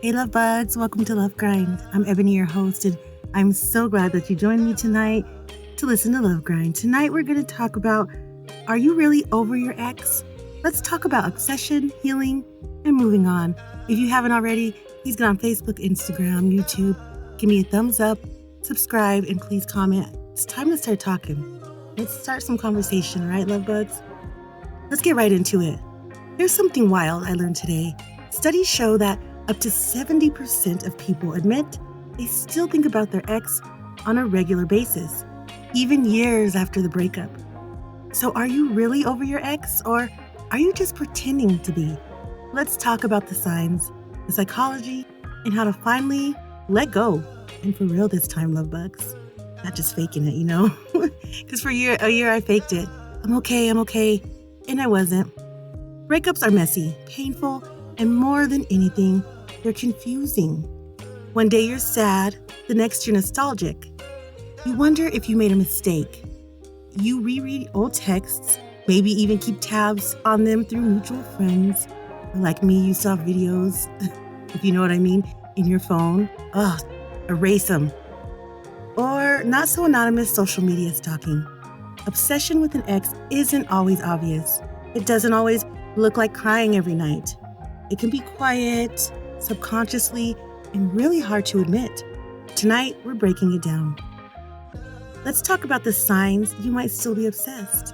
Hey, love bugs, welcome to Love Grind. I'm Ebony, your host, and I'm so glad that you joined me tonight to listen to Love Grind. Tonight, we're going to talk about, are you really over your ex? Let's talk about obsession, healing, and moving on. If you haven't already, please get on Facebook, Instagram, YouTube. Give me a thumbs up, subscribe, and please comment. It's time to start talking. Let's start some conversation, right, love bugs? Let's get right into it. Here's something wild I learned today. Studies show that up to 70% of people admit they still think about their ex on a regular basis, even years after the breakup. So are you really over your ex, or are you just pretending to be? Let's talk about the signs, the psychology, and how to finally let go. And for real this time, love bugs. Not just faking it, Because for a year I faked it. I'm okay. And I wasn't. Breakups are messy, painful, and more than anything, they're confusing. One day you're sad, the next you're nostalgic. You wonder if you made a mistake. You reread old texts, maybe even keep tabs on them through mutual friends. Or like me, you saw videos, if you know what I mean, in your phone. Erase them. Or not so anonymous social media stalking. Obsession with an ex isn't always obvious. It doesn't always look like crying every night. It can be quiet, subconsciously, and really hard to admit. Tonight, we're breaking it down. Let's talk about the signs you might still be obsessed.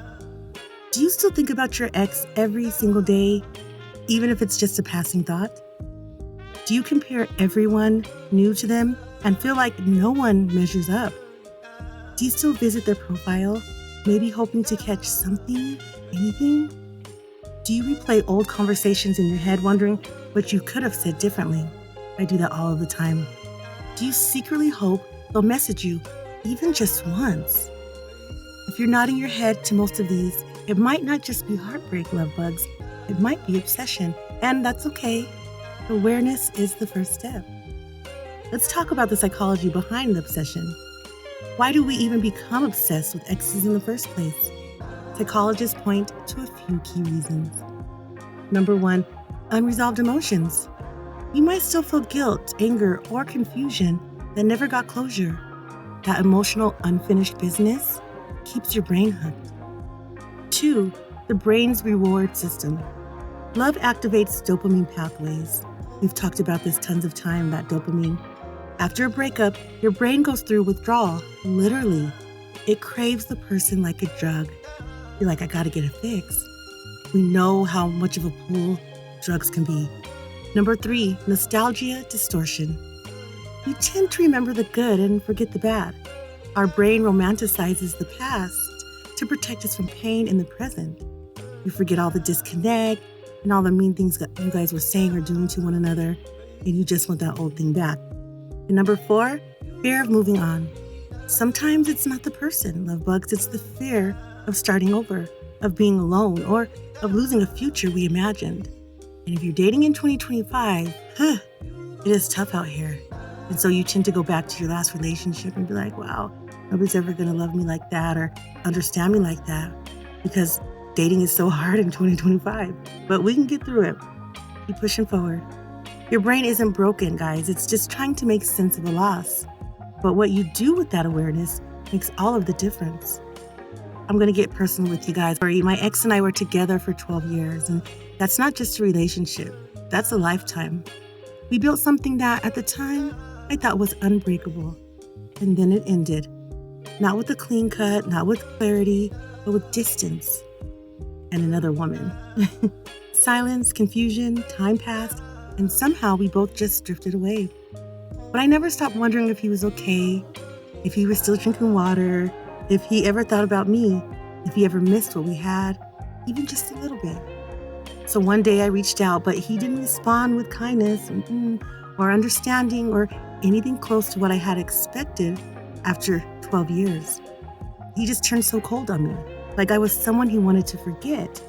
Do you still think about your ex every single day, even if it's just a passing thought? Do you compare everyone new to them and feel like no one measures up? Do you still visit their profile, maybe hoping to catch something, anything? Do you replay old conversations in your head, wondering what you could have said differently? I do that all of the time. Do you secretly hope they'll message you, even just once? If you're nodding your head to most of these, it might not just be heartbreak, love bugs. It might be obsession, and that's okay. Awareness is the first step. Let's talk about the psychology behind the obsession. Why do we even become obsessed with exes in the first place? Psychologists point to a few key reasons. Number 1, unresolved emotions. You might still feel guilt, anger, or confusion that never got closure. That emotional unfinished business keeps your brain hooked. 2, the brain's reward system. Love activates dopamine pathways. We've talked about this tons of time, that dopamine. After a breakup, your brain goes through withdrawal, literally. It craves the person like a drug. You're like, I gotta get a fix. We know how much of a pull drugs can be. Number 3, nostalgia distortion. We tend to remember the good and forget the bad. Our brain romanticizes the past to protect us from pain in the present. We forget all the disconnect and all the mean things that you guys were saying or doing to one another, and you just want that old thing back. And number 4, fear of moving on. Sometimes it's not the person, love bugs, it's the fear of starting over, of being alone, or of losing a future we imagined. And if you're dating in 2025, it is tough out here. And so you tend to go back to your last relationship and be like, wow, nobody's ever gonna love me like that or understand me like that, because dating is so hard in 2025. But we can get through it. Keep pushing forward. Your brain isn't broken, guys. It's just trying to make sense of a loss. But what you do with that awareness makes all of the difference. I'm going to get personal with you guys. My ex and I were together for 12 years, and that's not just a relationship. That's a lifetime. We built something that, at the time, I thought was unbreakable. And then it ended. Not with a clean cut, not with clarity, but with distance. And another woman. Silence, confusion, time passed, and somehow we both just drifted away. But I never stopped wondering if he was okay, if he was still drinking water, if he ever thought about me, if he ever missed what we had, even just a little bit. So one day I reached out, but he didn't respond with kindness or understanding or anything close to what I had expected after 12 years. He just turned so cold on me, like I was someone he wanted to forget,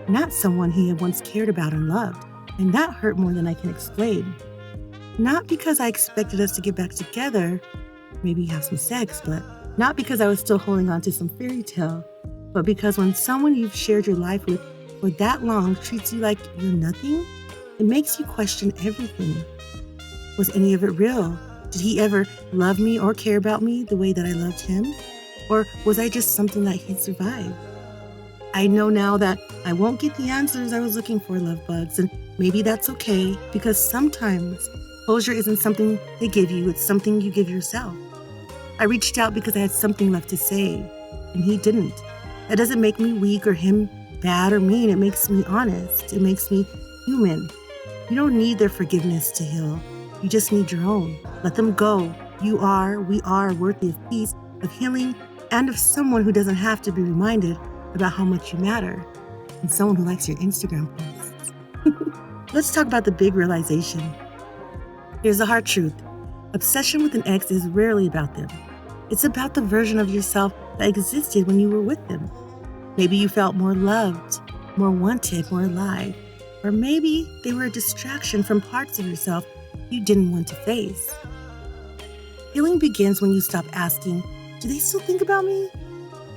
not someone he had once cared about and loved. And that hurt more than I can explain. Not because I expected us to get back together, maybe have some sex, but not because I was still holding on to some fairy tale, but because when someone you've shared your life with for that long treats you like you're nothing, it makes you question everything. Was any of it real? Did he ever love me or care about me the way that I loved him? Or was I just something that he survived? I know now that I won't get the answers I was looking for, love bugs, and maybe that's okay, because sometimes closure isn't something they give you, it's something you give yourself. I reached out because I had something left to say, and he didn't. That doesn't make me weak or him bad or mean. It makes me honest. It makes me human. You don't need their forgiveness to heal. You just need your own. Let them go. We are worthy of peace, of healing, and of someone who doesn't have to be reminded about how much you matter, and someone who likes your Instagram posts. Let's talk about the big realization. Here's the hard truth. Obsession with an ex is rarely about them. It's about the version of yourself that existed when you were with them. Maybe you felt more loved, more wanted, more alive. Or maybe they were a distraction from parts of yourself you didn't want to face. Healing begins when you stop asking, do they still think about me?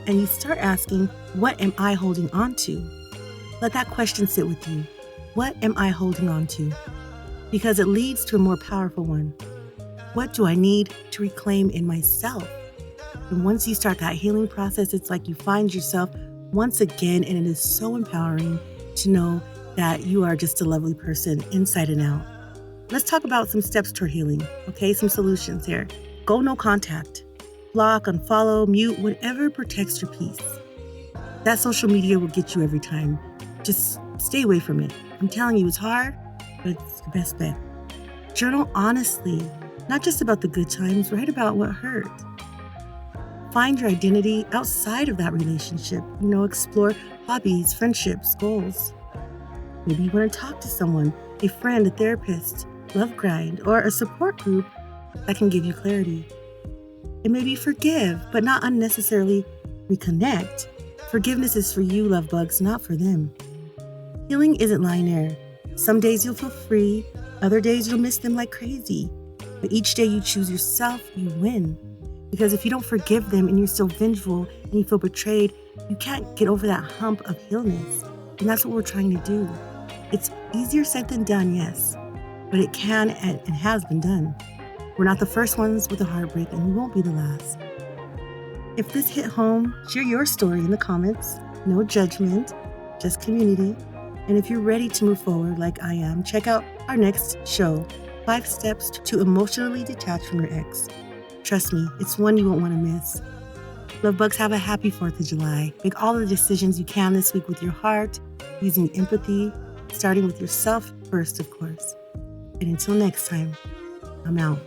And you start asking, what am I holding on to? Let that question sit with you. What am I holding on to? Because it leads to a more powerful one. What do I need to reclaim in myself? And once you start that healing process, it's like you find yourself once again, and it is so empowering to know that you are just a lovely person inside and out. Let's talk about some steps toward healing, okay? Some solutions here. Go no contact. Block, unfollow, mute, whatever protects your peace. That social media will get you every time. Just stay away from it. I'm telling you, it's hard, but it's the best bet. Journal honestly, not just about the good times, write about what hurt. Find your identity outside of that relationship. Explore hobbies, friendships, goals. Maybe you want to talk to someone, a friend, a therapist, love grind, or a support group that can give you clarity. And maybe forgive, but not unnecessarily reconnect. Forgiveness is for you, love bugs, not for them. Healing isn't linear. Some days you'll feel free, other days you'll miss them like crazy. But each day you choose yourself, you win. Because if you don't forgive them and you're still vengeful and you feel betrayed, you can't get over that hump of healness. And that's what we're trying to do. It's easier said than done, yes, but it can and has been done. We're not the first ones with a heartbreak, and we won't be the last. If this hit home, share your story in the comments. No judgment, just community. And if you're ready to move forward like I am, check out our next show, 5 Steps to Emotionally Detach from Your Ex. Trust me, it's one you won't want to miss. Love bugs, have a happy 4th of July. Make all the decisions you can this week with your heart, using empathy, starting with yourself first, of course. And until next time, I'm out.